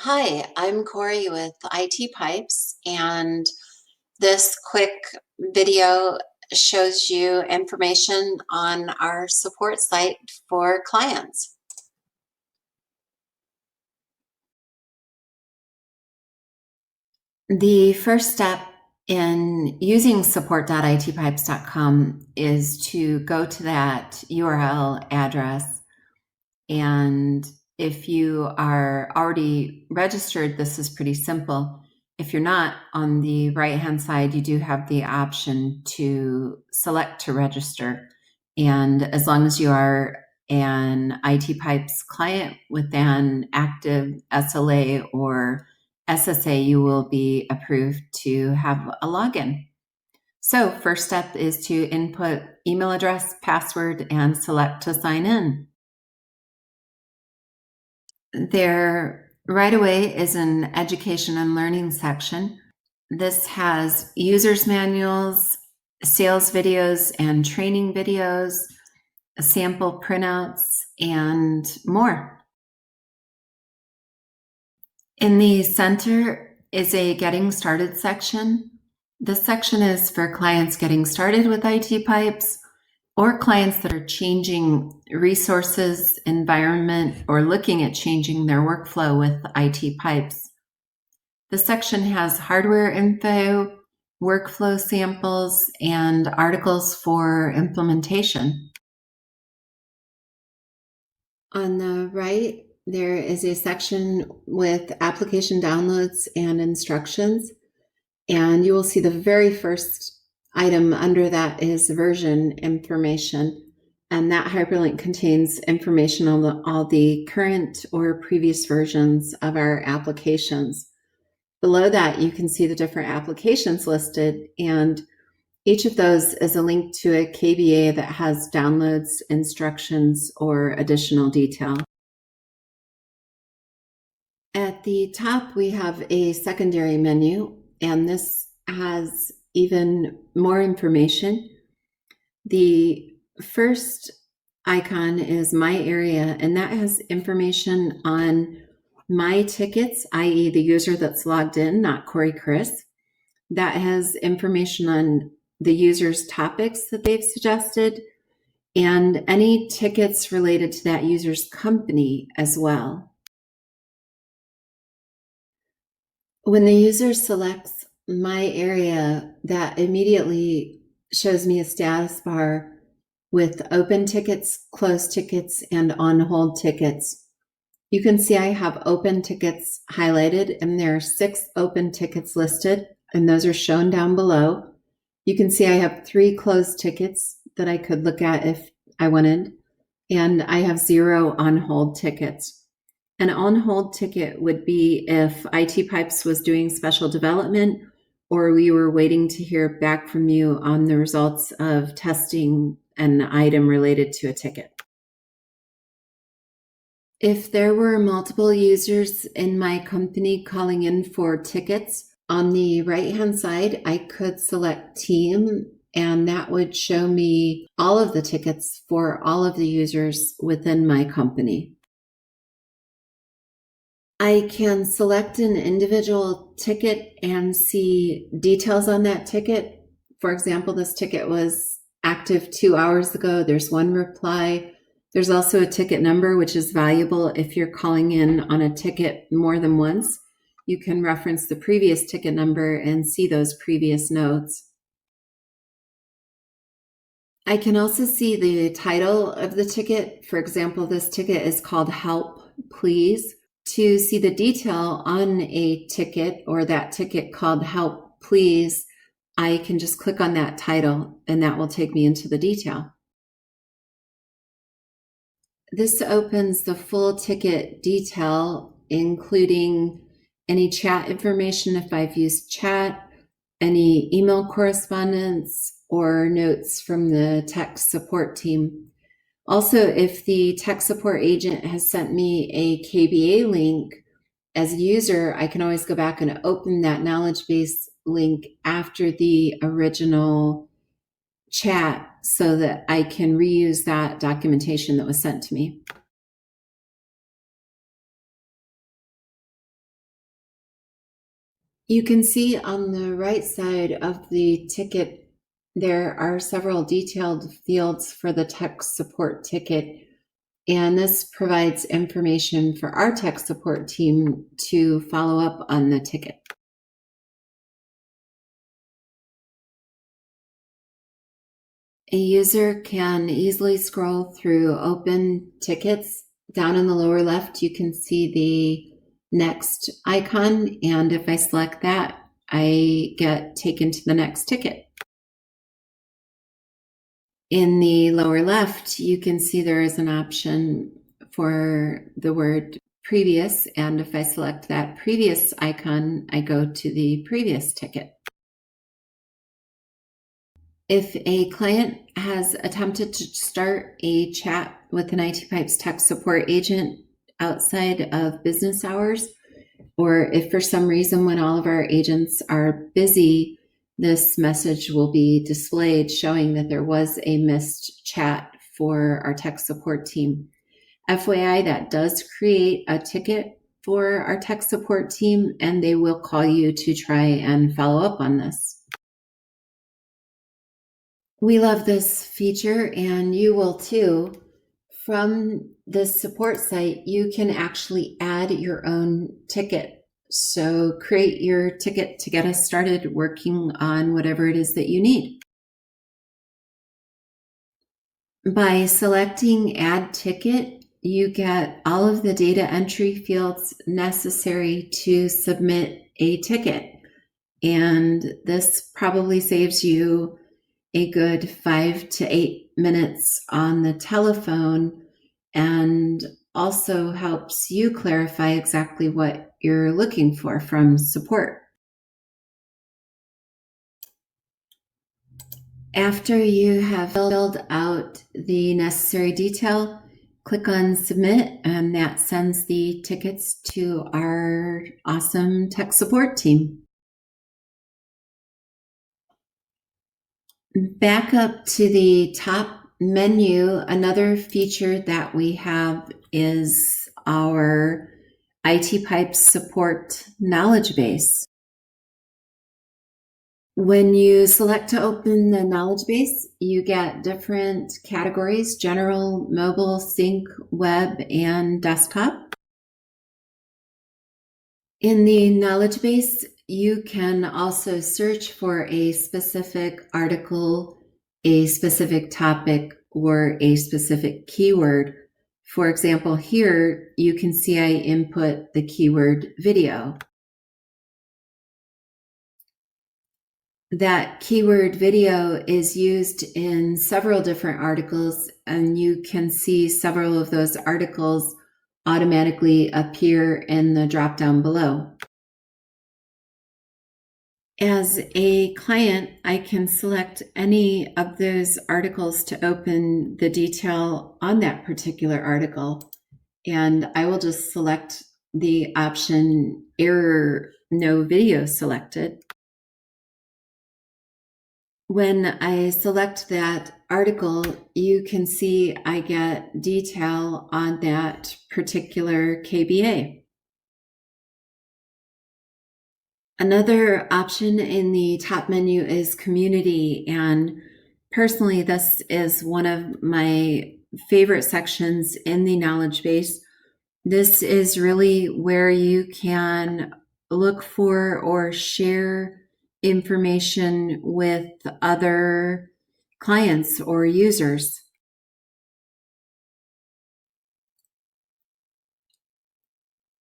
Hi, I'm Corey with ITpipes, and this quick video shows you information on our support site for clients. The first step in using support.itpipes.com is to go to that URL address, and if you are already registered, this is pretty simple. If you're not, on the right-hand side, you do have the option to select to register. And as long as you are an ITpipes client with an active SLA or SSA, you will be approved to have a login. So first step is to input email address, password, and select to sign in. There right away is an education and learning section. This has user's manuals, sales videos and training videos, sample printouts, and more. In the center is a getting started section. This section is for clients getting started with ITpipes or clients that are changing resources, environment, or looking at changing their workflow with ITpipes. The section has hardware info, workflow samples, and articles for implementation. On the right, there is a section with application downloads and instructions, and you will see the very first item under that is version information, and that hyperlink contains information on all the current or previous versions of our applications. Below that, you can see the different applications listed, and each of those is a link to a KBA that has downloads, instructions, or additional detail. At the top, we have a secondary menu, and this has even more information. The first icon is My Area, and that has information on my tickets, i.e. the user that's logged in, not Corey Chris. That has information on the user's topics that they've suggested and any tickets related to that user's company as well. When the user selects My Area, that immediately shows me a status bar with open tickets, closed tickets, and on hold tickets. You can see I have open tickets highlighted, and there are 6 open tickets listed, and those are shown down below. You can see I have 3 closed tickets that I could look at if I wanted, and I have 0 on hold tickets. An on-hold ticket would be if ITpipes was doing special development or we were waiting to hear back from you on the results of testing an item related to a ticket. If there were multiple users in my company calling in for tickets, on the right-hand side, I could select Team, and that would show me all of the tickets for all of the users within my company. I can select an individual ticket and see details on that ticket. For example, this ticket was active 2 hours ago. There's 1 reply. There's also a ticket number, which is valuable if you're calling in on a ticket more than once. You can reference the previous ticket number and see those previous notes. I can also see the title of the ticket. For example, this ticket is called Help, Please. To see the detail on a ticket or that ticket called Help, Please, I can just click on that title and that will take me into the detail. This opens the full ticket detail, including any chat information if I've used chat, any email correspondence, or notes from the tech support team. Also, if the tech support agent has sent me a KBA link, as a user, I can always go back and open that Knowledgebase link after the original chat so that I can reuse that documentation that was sent to me. You can see on the right side of the ticket, there are several detailed fields for the tech support ticket, and this provides information for our tech support team to follow up on the ticket. A user can easily scroll through open tickets. Down in the lower left, you can see the next icon, and if I select that, I get taken to the next ticket. In the lower left, you can see there is an option for the word previous, and if I select that previous icon, I go to the previous ticket. If a client has attempted to start a chat with an ITpipes tech support agent outside of business hours, or if for some reason when all of our agents are busy, this message will be displayed showing that there was a missed chat for our tech support team. FYI, that does create a ticket for our tech support team, and they will call you to try and follow up on this. We love this feature, and you will too. From this support site, you can actually add your own ticket. So create your ticket to get us started working on whatever it is that you need. By selecting Add Ticket, you get all of the data entry fields necessary to submit a ticket. And this probably saves you a good 5 to 8 minutes on the telephone, and also helps you clarify exactly what you're looking for from support. After you have filled out the necessary detail, click on Submit, and that sends the tickets to our awesome tech support team. Back up to the top menu, another feature that we have is our ITpipes support Knowledgebase. When you select to open the Knowledgebase, you get different categories: general, mobile, sync, web, and desktop. In the Knowledgebase, you can also search for a specific article, a specific topic, or a specific keyword. For example, here you can see I input the keyword video. That keyword video is used in several different articles, and you can see several of those articles automatically appear in the drop-down below. As a client, I can select any of those articles to open the detail on that particular article, and I will just select the option Error No Video Selected. When I select that article, you can see I get detail on that particular KBA. Another option in the top menu is Community, and personally, this is one of my favorite sections in the Knowledgebase. This is really where you can look for or share information with other clients or users.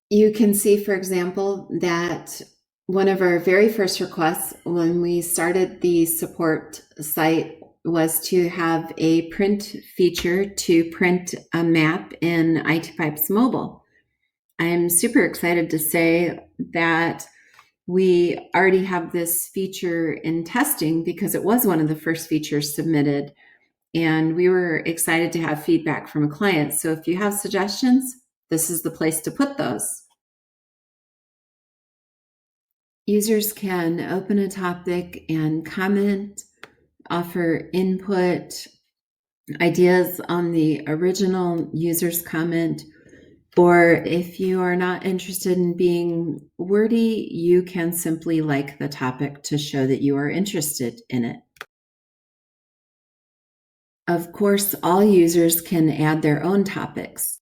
You can see, for example, that one of our very first requests when we started the support site was to have a print feature to print a map in ITpipes Mobile. I'm super excited to say that we already have this feature in testing because it was one of the first features submitted, and we were excited to have feedback from a client. So if you have suggestions, this is the place to put those. Users can open a topic and comment, offer input, ideas on the original user's comment, Or if you are not interested in being wordy, you can simply like the topic to show that you are interested in it. Of course, all users can add their own topics.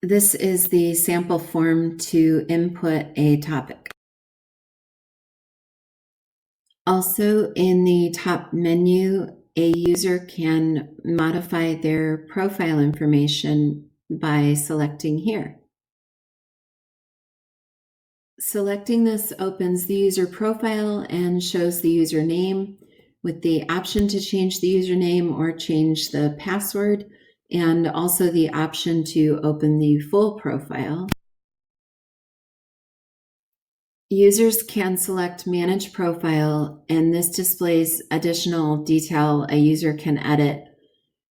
This is the sample form to input a topic. Also, in the top menu, a user can modify their profile information by selecting here. Selecting this opens the user profile and shows the username with the option to change the username or change the password, and also the option to open the full profile. Users can select Manage Profile, and this displays additional detail a user can edit.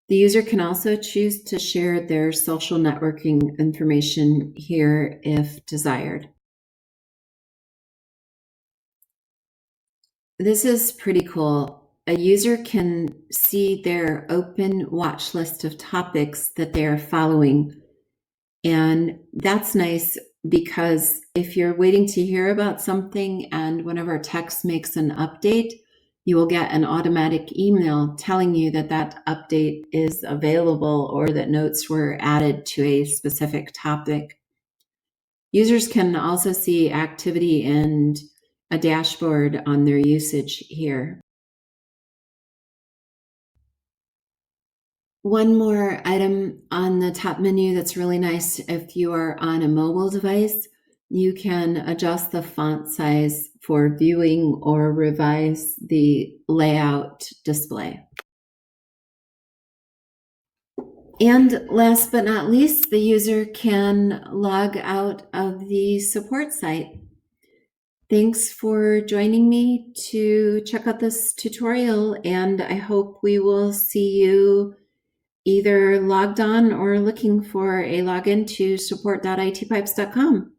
The user can also choose to share their social networking information here if desired. This is pretty cool. A user can see their open watch list of topics that they are following. And that's nice because if you're waiting to hear about something and one of our texts makes an update, you will get an automatic email telling you that that update is available or that notes were added to a specific topic. Users can also see activity and a dashboard on their usage here. One more item on the top menu that's really nice: if you are on a mobile device, you can adjust the font size for viewing or revise the layout display. And last but not least, the user can log out of the support site. Thanks for joining me to check out this tutorial, and I hope we will see you either logged on or looking for a login to support.itpipes.com.